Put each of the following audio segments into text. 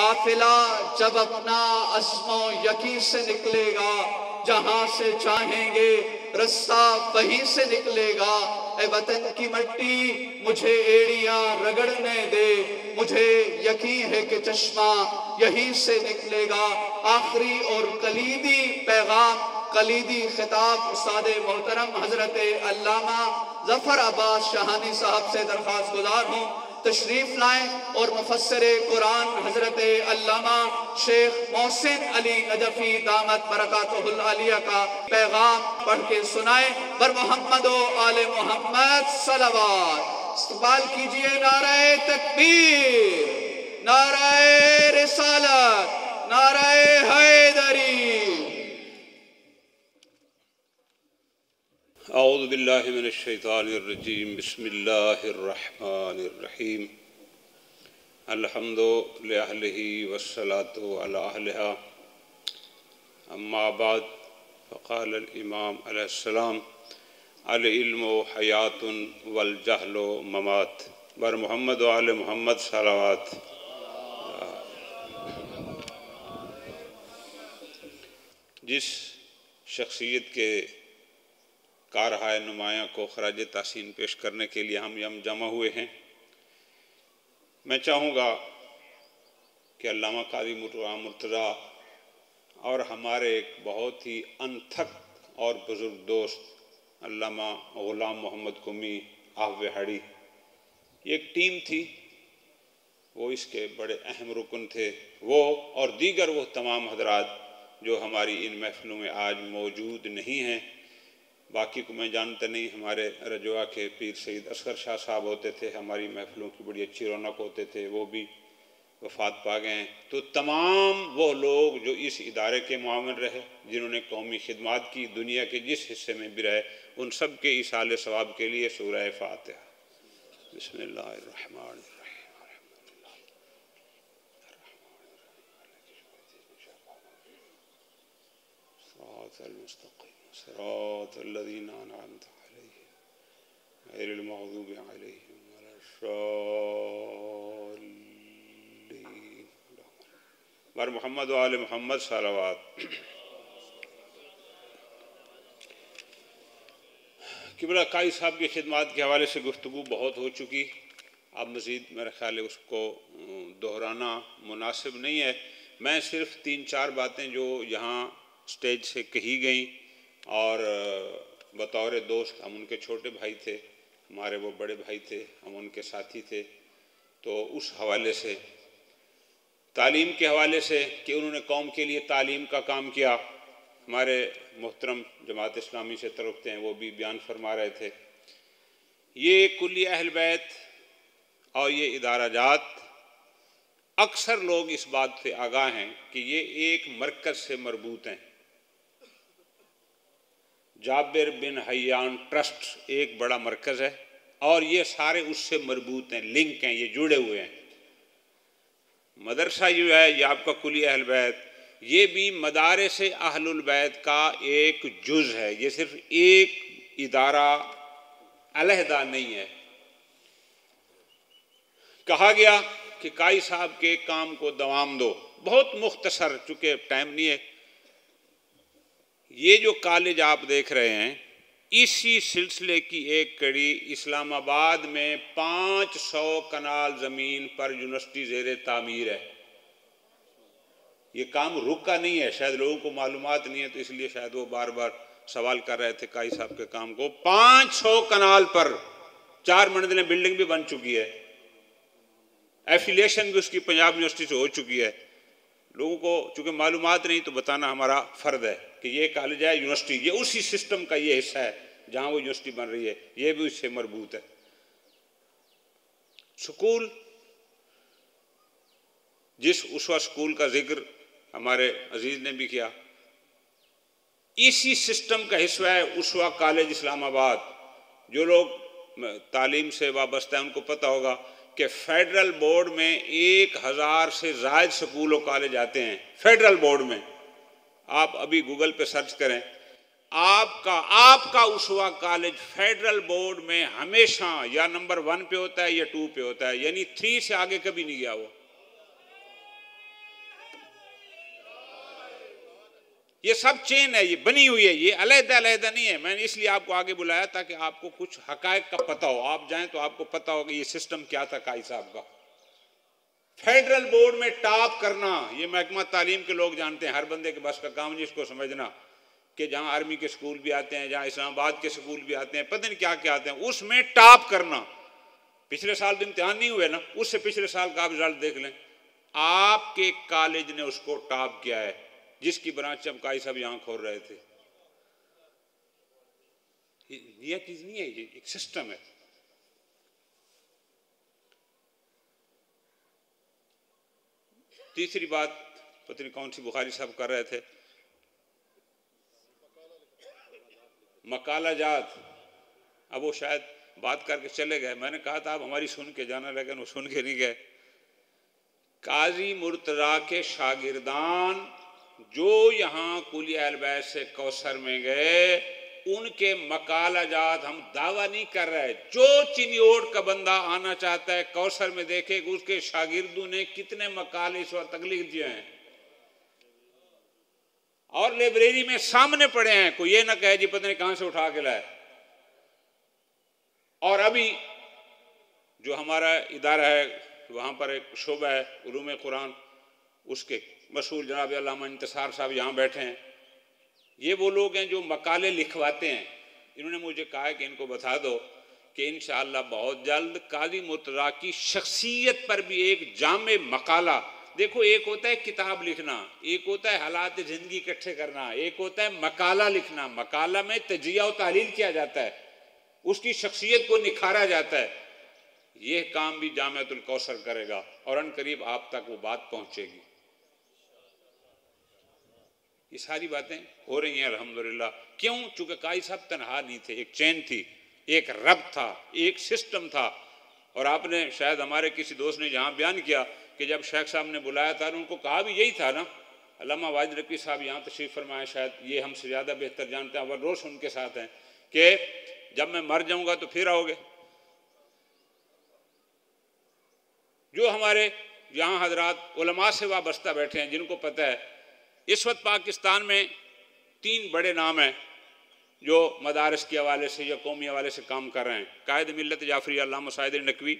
काफिला जब अपना अस्मो यकीन से निकलेगा, जहां से चाहेंगे रास्ता वहीं से निकलेगा। ए वतन की मट्टी मुझे एड़ियां रगड़ने दे, मुझे यकीन है कि चश्मा यहीं से निकलेगा। आखिरी और कलीदी पैगाम, कलीदी खिताब उस्ताद मोहतरम हजरत अल्लामा जफर अब्बास शाहानी साहब से दरख्वास्त गुजार हूँ तशरीफ लाएं और मुफस्सिर कुरान हजरत अल्लामा शेख मोहसिन अली नजफी दामत बरकातुहुल आलिया का पैगाम पढ़ के सुनाएं। बर मोहम्मद व आले मोहम्मद सलवात। इस्तक़बाल कीजिए नारे तकबीर, नारे रिसालत, नारे हैदरी। औज़ु बिल्लाहि मिनश शैतानिर रजीम। बिस्मिल्लाहिर रहमानिर रहीम। अल्हम्दु लिअहलिही वस्सलातु अला अहलिहा। अम्मा बाद फ़क़ाल अल इमाम अलैहिस्सलाम अल इल्मु हयातुन वल जहलु ममात। बर मोहम्मद व आले मोहम्मद सलावत। जिस शख्सियत के कारहाय नुमायाँ को खराज तहसीन पेश करने के लिए हम जमा हुए हैं, मैं चाहूँगा कि अल्लामा क़ाज़ी मुर्तज़ा और हमारे एक बहुत ही अनथक और बुज़ुर्ग दोस्त अल्लामा ग़ुलाम मोहम्मद कुमी आहवेहाड़ी, ये एक टीम थी, वो इसके बड़े अहम रुकन थे। वो और दीगर वो तमाम हज़रात जो हमारी इन महफ़िलों में आज मौजूद नहीं हैं। बाकी को मैं जानता नहीं, हमारे रजवा के पीर सईद असगर शाह साहब होते थे, हमारी महफ़िलों की बड़ी अच्छी रौनक होते थे, वो भी वफ़ात पा गए हैं। तो तमाम वो लोग जो इस इदारे के मुआविन रहे, जिन्होंने कौमी खिदमत की, दुनिया के जिस हिस्से में भी रहे, उन सब के इसाले सवाब के लिए सूरह फ़ातिहा। बिस्मिल्लाहिर्रहमानिर्रहीम। सिरातल्लज़ीना अनअमत अलैहिम गैरिल मग़ज़ूबि अलैहिम वलद्दाल्लीन। बर मोहम्मद व आले मोहम्मद सलावत। किबला काई साहब की खिदमत के हवाले से गुफ्तगू बहुत हो चुकी, अब मज़ीद मेरा ख्याल है उसको दोहराना मुनासिब नहीं है। मैं सिर्फ़ 3-4 बातें जो यहाँ स्टेज से कही गई, और बतौर दोस्त हम उनके छोटे भाई थे, हमारे वो बड़े भाई थे, हम उनके साथी थे, तो उस हवाले से तालीम के हवाले से कि उन्होंने कौम के लिए तालीम का काम किया, हमारे मोहतरम जमात इस्लामी से तरफ़ते हैं, वो भी बयान फरमा रहे थे। ये कुल्ली अहल बैत और ये इदारा जात, अक्सर लोग इस बात से आगाह हैं कि ये एक मरकज़ से मरबूत हैं। जाबिर बिन हयान ट्रस्ट एक बड़ा मरकज़ है और ये सारे उससे मरबूत हैं, लिंक हैं, ये जुड़े हुए हैं। मदरसा जो है ये आपका कुली अहल बैत, ये भी मदारिस अहलुल बैत का एक जुज़ है, ये सिर्फ एक इदारा अलहदा नहीं है। कहा गया कि काई साहब के काम को दवाम दो, बहुत मुख्तसर, चूँकि टाइम नहीं है। ये जो कॉलेज आप देख रहे हैं, इसी सिलसिले की एक कड़ी इस्लामाबाद में 500 कनाल ज़मीन पर यूनिवर्सिटी ज़ेरे तामीर है। ये काम रुका नहीं है, शायद लोगों को मालूमात नहीं है, तो इसलिए शायद वो बार बार सवाल कर रहे थे काई साहब के काम को। 500 कनाल पर 4 मंजिलें बिल्डिंग भी बन चुकी है, एफिलिएशन भी उसकी पंजाब यूनिवर्सिटी से हो चुकी है। लोगों को चूँकि मालूमात नहीं, तो बताना हमारा फ़र्ज़ है कि ये कॉलेज है, यूनिवर्सिटी, ये उसी सिस्टम का ये हिस्सा है जहाँ वो यूनिवर्सिटी बन रही है, ये भी उससे मरबूत है। स्कूल, जिस उसवा स्कूल का जिक्र हमारे अजीज़ ने भी किया, इसी सिस्टम का हिस्सा है उसवा कॉलेज इस्लामाबाद। जो लोग तालीम से वाबस्ता हैं उनको पता होगा कि फेडरल बोर्ड में 1000 से ज़ायद स्कूल और कॉलेज आते हैं। फेडरल बोर्ड में आप अभी गूगल पे सर्च करें, आपका उसवा कॉलेज फेडरल बोर्ड में हमेशा या नंबर 1 पे होता है या 2 पे होता है, यानी 3 से आगे कभी नहीं गया वो। ये सब चेन है, ये बनी हुई है, ये अलग अलग नहीं है। मैंने इसलिए आपको आगे बुलाया ताकि आपको कुछ हकायक का पता हो, आप जाएं तो आपको पता हो कि ये सिस्टम क्या था काई साहब का। फेडरल बोर्ड में टॉप करना ये महकमा तालीम के लोग जानते हैं, हर बंदे के बस का काम नहीं इसको समझना कि जहां आर्मी के स्कूल भी आते हैं, जहां इस्लामाबाद के स्कूल भी आते हैं, पता नहीं क्या क्या आते हैं, उसमें टॉप करना। पिछले साल तो इम्तिहान नहीं हुए ना, उससे पिछले साल का आप रिजल्ट देख लें, आपके कॉलेज ने उसको टॉप किया है, जिसकी ब्रांच चमकाई सब यहां खोल रहे थे। ये चीज नहीं है, ये एक सिस्टम है। तीसरी बात पता नहीं कौन सी बुखारी साहब कर रहे थे, मकाला जात। अब वो शायद बात करके चले गए, मैंने कहा था आप हमारी सुन के जाना, लेकिन वो सुन के नहीं गए। काजी मुर्तजा के शागिर्दान जो यहाँ कुलिया अलबैत से कौसर में गए, उनके मकाला जात हम दावा नहीं कर रहे। जो चिन्योट का बंदा आना चाहता है कौसर में देखे उसके शागिर्दों ने कितने मकाले इस वक्त लिख दिए हैं और लाइब्रेरी में सामने पड़े हैं, कोई ये ना कहे जी पता नहीं कहां से उठा के लाए। और अभी जो हमारा इदारा है वहां पर एक शोबा है उलूम कुरान, उसके मशहूर जनाब अल्लामा इंतसार साहब यहाँ बैठे हैं। ये वो लोग हैं जो मकाले लिखवाते हैं। इन्होंने मुझे कहा है कि इनको बता दो कि इंशाअल्लाह बहुत जल्द काजी मुर्तजा की शख्सियत पर भी एक जामे मकाला। देखो एक होता है किताब लिखना, एक होता है हालात ज़िंदगी इकट्ठे करना, एक होता है मकाला लिखना। मकाला में तजिया और तालील किया जाता है, उसकी शख्सियत को निखारा जाता है। ये काम भी जामियातुल कौसर करेगा और अनकरीब आप तक वो बात पहुंचेगी। ये सारी बातें हो रही हैं अल्हम्दुलिल्लाह। क्यों? चूंकि काई साहब तनहा नहीं थे, एक चैन थी, एक रब था, एक सिस्टम था। और आपने शायद हमारे किसी दोस्त ने जहाँ बयान किया कि जब शेख साहब ने बुलाया था उनको कहा भी यही था ना, अल्लामा वाजिद नकवी साहब यहाँ तशरीफ़ फरमाए, शायद ये हमसे ज़्यादा बेहतर जानते हैं, और रोज़ उनके साथ हैं, कि जब मैं मर जाऊँगा तो फिर आओगे। जो हमारे यहाँ हजरात उलमा से वाबस्ता बैठे हैं, जिनको पता है इस वक्त पाकिस्तान में 3 बड़े नाम हैं जो मदारस के हवाले से या कौमी हवाले से काम कर रहे हैं। कायद मिल्लत जाफरी अल्लामा साइद नकवी,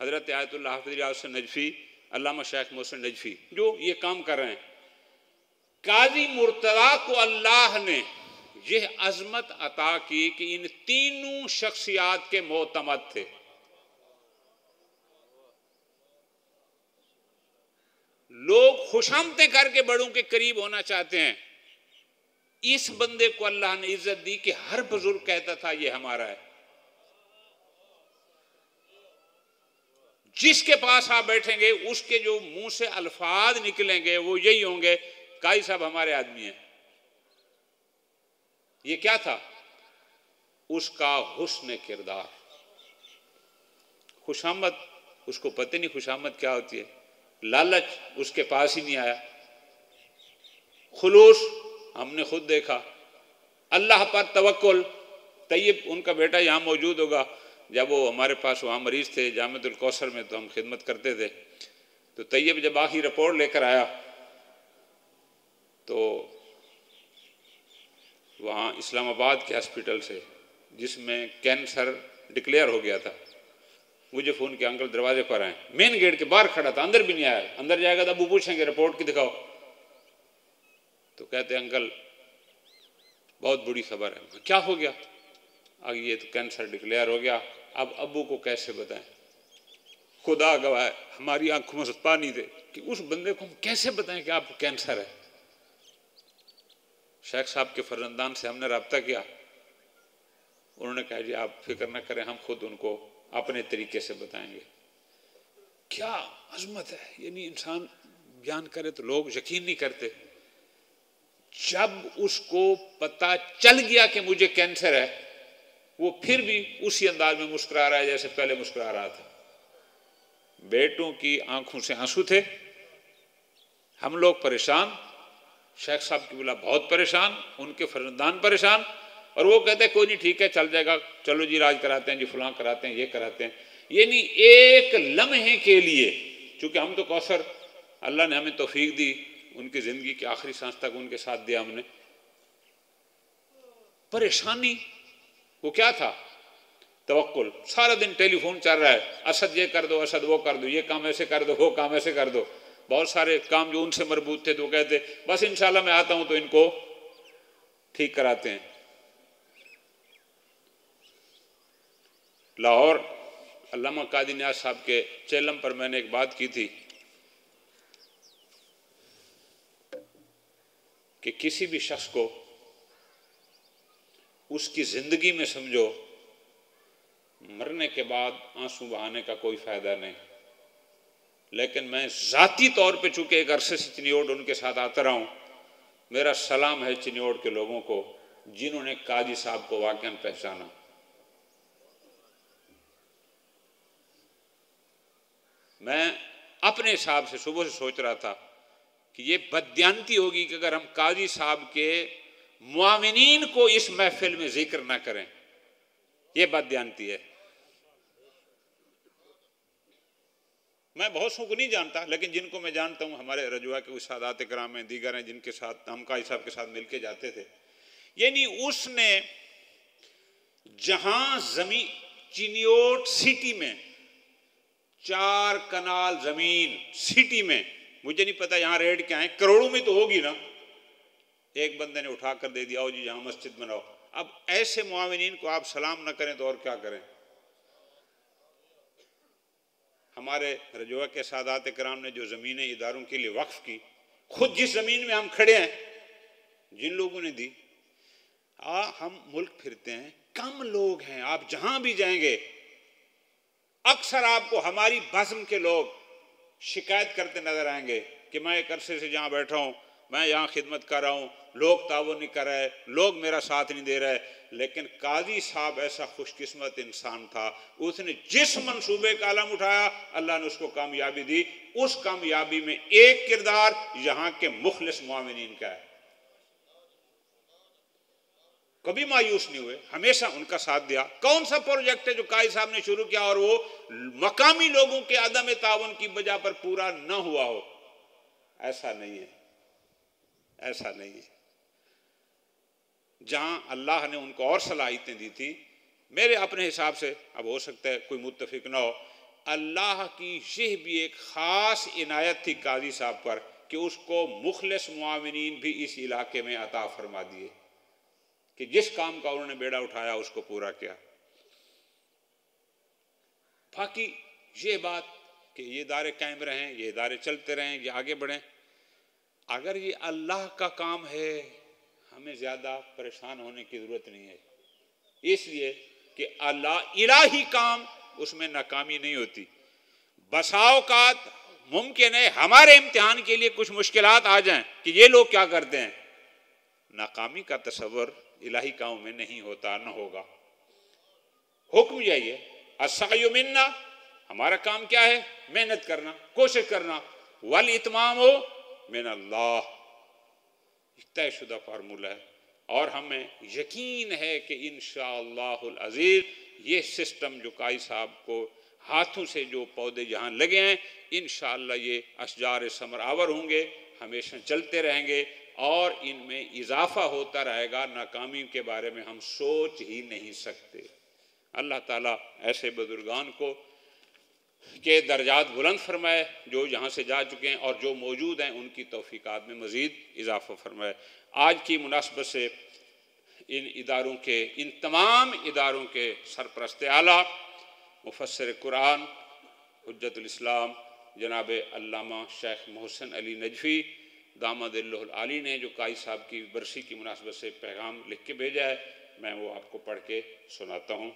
हज़रत आयतुल्लाह हाफ़िज़ यासिन नजफ़ी, अल्लामा शेख मोहसिन नजफ़ी, जो ये काम कर रहे हैं। काजी मुर्तज़ा को अल्लाह ने यह अज़मत अता की कि इन तीनों शख्सियात के मोतमद थे। लोग खुशामतें करके बड़ों के करीब होना चाहते हैं, इस बंदे को अल्लाह ने इज्जत दी कि हर बुजुर्ग कहता था ये हमारा है। जिसके पास आप बैठेंगे उसके जो मुंह से अल्फाज निकलेंगे वो यही होंगे, काई साहब हमारे आदमी हैं। ये क्या था? उसका हुस्न किरदार। खुशामद उसको पता नहीं खुशामद क्या होती है, लालच उसके पास ही नहीं आया, खुलूस हमने खुद देखा, अल्लाह पर तवक्कुल। तैयब उनका बेटा यहाँ मौजूद होगा, जब वो हमारे पास वहाँ मरीज थे जामियातुल कौसर में तो हम खिदमत करते थे, तो तैयब जब आखिरी रिपोर्ट लेकर आया तो वहाँ इस्लामाबाद के हॉस्पिटल से, जिसमें कैंसर डिक्लेयर हो गया था, मुझे फ़ोन किया अंकल दरवाजे पर आए। मेन गेट के बाहर खड़ा था, अंदर भी नहीं आया। अंदर जाएगा तो अबू पूछेंगे रिपोर्ट की दिखाओ, तो कहते अंकल बहुत बुरी खबर है। क्या हो गया? अब ये तो कैंसर डिक्लेयर हो गया, अब अबू को कैसे बताएं? खुदा गवाह है हमारी आंखों में पानी थे कि उस बंदे को हम कैसे बताएं कि आपको कैंसर है। शेख साहब के फर्जंदान से हमने रब्ता किया, उन्होंने कहा जी आप फिक्र न करें, हम खुद उनको अपने तरीके से बताएंगे। क्या अजमत है, यानी इंसान बयान करे तो लोग यकीन नहीं करते। जब उसको पता चल गया कि मुझे कैंसर है, वो फिर भी उसी अंदाज में मुस्कुरा रहा है जैसे पहले मुस्कुरा रहा था। बेटों की आंखों से आंसू थे, हम लोग परेशान, शेख साहब की बुला बहुत परेशान, उनके फर्जंदान परेशान, और वो कहते हैं कोई नहीं ठीक है चल जाएगा, चलो जी इलाज कराते हैं जी, फलां कराते हैं, ये कराते हैं। ये नहीं, एक लम्हे के लिए, चूंकि हम तो कौसर अल्लाह ने हमें तौफीक दी उनकी ज़िंदगी के आखिरी सांस तक उनके साथ दिया हमने। परेशानी वो क्या था? तवक्कुल। सारा दिन टेलीफोन चल रहा है, असद ये कर दो, असद वो कर दो, ये काम ऐसे कर दो, वो काम ऐसे कर दो। बहुत सारे काम जो उनसे मरबूत थे तो कहते बस इंशाल्लाह मैं आता हूं तो इनको ठीक कराते हैं। लाहौर अल्लामा कादी नियाज़ साहब के चेलम पर मैंने एक बात की थी कि किसी भी शख्स को उसकी ज़िंदगी में समझो मरने के बाद आंसू बहाने का कोई फ़ायदा नहीं, लेकिन मैं ज़ाती तौर पे चूँकि एक अरसे से चिन्योट उनके साथ आता रहा हूँ, मेरा सलाम है चिन्योट के लोगों को जिन्होंने काजी साहब को वाकई पहचाना। मैं अपने हिसाब से सुबह से सोच रहा था कि ये बददियानती होगी कि अगर हम काजी साहब के मुआविनीन को इस महफिल में जिक्र ना करें, ये बददियानती है। मैं बहुत सौ को नहीं जानता, लेकिन जिनको मैं जानता हूँ हमारे रजुआ के सादात कराम हैं, दीगर हैं जिनके साथ हम काजी साहब के साथ मिलके जाते थे, यानी उसने जहां जमीन चिन्योट सिटी में 4 कनाल जमीन सिटी में, मुझे नहीं पता यहाँ रेट क्या है, करोड़ों में तो होगी ना, एक बंदे ने उठा कर दे दिया, आओ जी यहाँ मस्जिद बनाओ। अब ऐसे मुआविनीन को आप सलाम ना करें तो और क्या करें? हमारे रजुआ के सादात कराम ने जो ज़मीनें इदारों के लिए वक्फ की, खुद जिस ज़मीन में हम खड़े हैं जिन लोगों ने दी, हम मुल्क फिरते हैं, कम लोग हैं, आप जहां भी जाएंगे अक्सर आपको हमारी बज़्म के लोग शिकायत करते नजर आएंगे कि मैं एक अरसे से जहां बैठा हूं, मैं यहाँ खिदमत कर रहा हूं, लोग ताउन नहीं कर रहे, लोग मेरा साथ नहीं दे रहे। लेकिन काजी साहब ऐसा खुशकिस्मत इंसान था, उसने जिस मंसूबे का आलम उठाया अल्लाह ने उसको कामयाबी दी। उस कामयाबी में एक किरदार यहाँ के मुखलिस मुआविनीन का है। कभी मायूस नहीं हुए, हमेशा उनका साथ दिया। कौन सा प्रोजेक्ट है जो काजी साहब ने शुरू किया और वो मकामी लोगों के अदम ताउन की वजह पर पूरा न हुआ हो? ऐसा नहीं है, ऐसा नहीं है। जहां अल्लाह ने उनको और सलाहियतें दी थी, मेरे अपने हिसाब से, अब हो सकता है कोई मुत्तफिक ना हो, अल्लाह की यह भी एक ख़ास इनायत थी काजी साहब पर कि उसको मुखलिस मुआविनीन भी इस इलाके में अता फरमा दिए कि जिस काम का उन्होंने बेड़ा उठाया उसको पूरा किया। बाकी ये बात कि ये इदारे कायम रहें, ये इदारे चलते रहें, ये आगे बढ़ें, अगर ये अल्लाह का काम है हमें ज़्यादा परेशान होने की ज़रूरत नहीं है, इसलिए कि अल्लाह इलाही काम उसमें नाकामी नहीं होती। बसाओकात मुमकिन है हमारे इम्तिहान के लिए कुछ मुश्किलात आ जाएं कि ये लोग क्या करते हैं, नाकामी का तसव्वुर इलाही काम में नहीं होता, न होगा। हुक्म यही है, अस्सायु मिन्ना, हमारा काम क्या है? मेहनत करना, कोशिश करना, वल इत्मामु मिन अल्लाह, तयशुदा फार्मूला है। और हमें यकीन है कि इंशाअल्लाहुल अज़ीज़ ये सिस्टम जो काजी साहब को हाथों से जो पौधे जहाँ लगे हैं, इंशाअल्लाह ये अशजार समरावर होंगे, हमेशा चलते रहेंगे और इनमें इजाफा होता रहेगा। नाकामी के बारे में हम सोच ही नहीं सकते। अल्लाह ताला ऐसे बुजुर्गान को के दर्जात बुलंद फरमाए जो यहाँ से जा चुके हैं और जो मौजूद हैं उनकी तौफीकात में मज़ीद इजाफ़ा फरमाए। आज की मुनासबत से इन इदारों के, इन तमाम इदारों के सरपरस्त आला मुफस्सिर कुरान हुज्जतुल इस्लाम जनाब अल्लामा शेख मोहसिन अली नजफ़ी दामदिल्लाहुल आली ने जो काजी साहब की बरसी की मुनासबत से पैगाम लिख के भेजा है, मैं वो आपको पढ़ के सुनाता हूँ।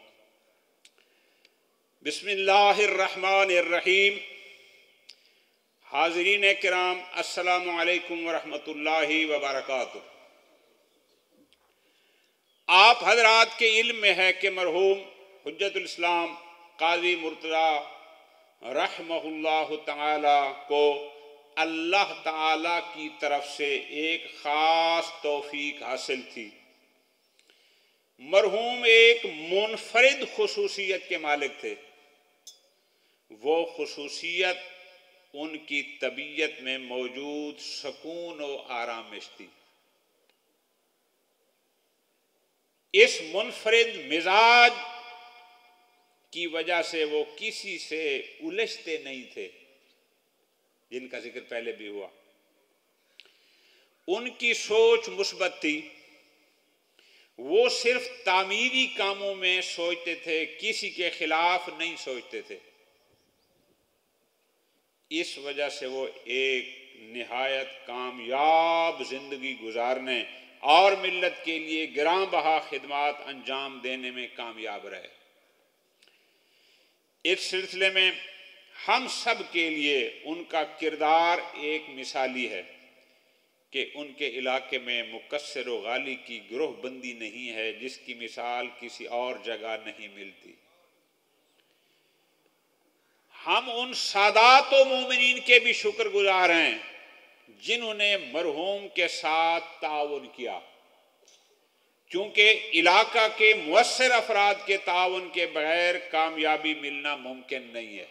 बिस्मिल्लाहिर्रहमानिर्रहीम। हाज़रीन किराम, अस्सलामु अलैकुम वरहमतुल्लाहि वबरकातुहू। आप हजरात के इल्म में है कि मरहूम हुज्जतुल इस्लाम काजी मुर्तज़ा रहमहुल्लाह तआला को अल्लाह ताला की तरफ से एक ख़ास तौफीक हासिल थी। मरहूम एक मुनफरिद खुसूसियत के मालिक थे। वो खुसूसियत उनकी तबीयत में मौजूद सुकून और आरामिश थी। इस मुनफरिद मिजाज की वजह से वो किसी से उलझते नहीं थे, जिनका जिक्र पहले भी हुआ। उनकी सोच मुस्बत थी, वो सिर्फ तामीरी कामों में सोचते थे, किसी के खिलाफ नहीं सोचते थे। इस वजह से वो एक निहायत कामयाब जिंदगी गुजारने और मिल्लत के लिए गिरां बहा खिदमात अंजाम देने में कामयाब रहे। इस सिलसिले में हम सब के लिए उनका किरदार एक मिसाली है कि उनके इलाके में मुकस्सिर व गाली की गिरोहबंदी नहीं है, जिसकी मिसाल किसी और जगह नहीं मिलती। हम उन सादात व मोमिनीन के भी शुक्रगुजार हैं जिन्होंने मरहूम के साथ ताउन किया, क्योंकि इलाका के मुअस्सिर अफराद के ताउन के बगैर कामयाबी मिलना मुमकिन नहीं है।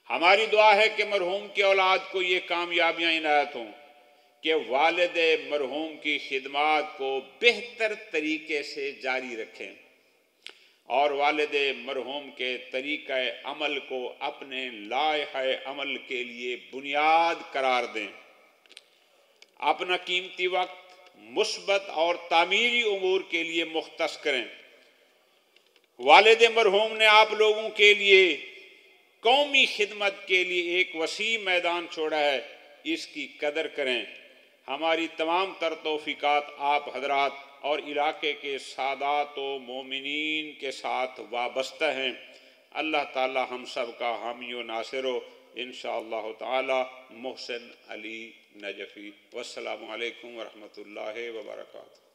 हमारी दुआ है कि मरहूम की औलाद को ये कामयाबियां इनायत हों कि वालिद मरहूम की खिदमात को बेहतर तरीके से जारी रखें और वालिद मरहूम के तरीक़ा अमल को अपने लायक़ अमल के लिए बुनियाद करार दें। अपना कीमती वक्त मुस्बत और तामीरी उमूर के लिए मुख्तस करें। वालिद मरहूम ने आप लोगों के लिए कौमी खिदमत के लिए एक वसी मैदान छोड़ा है, इसकी कदर करें। हमारी तमाम तर तौफीकात आप हजरात और इलाके के सादात व मोमिनीन के साथ वाबस्ता हैं। अल्लाह ताला हम सब का हामी व नासिर हो इंशाअल्लाह ताला। मोहसिन अली नजफ़ी। वस्सलामु अलैकुम व रहमतुल्लाहि व बरकातुहू।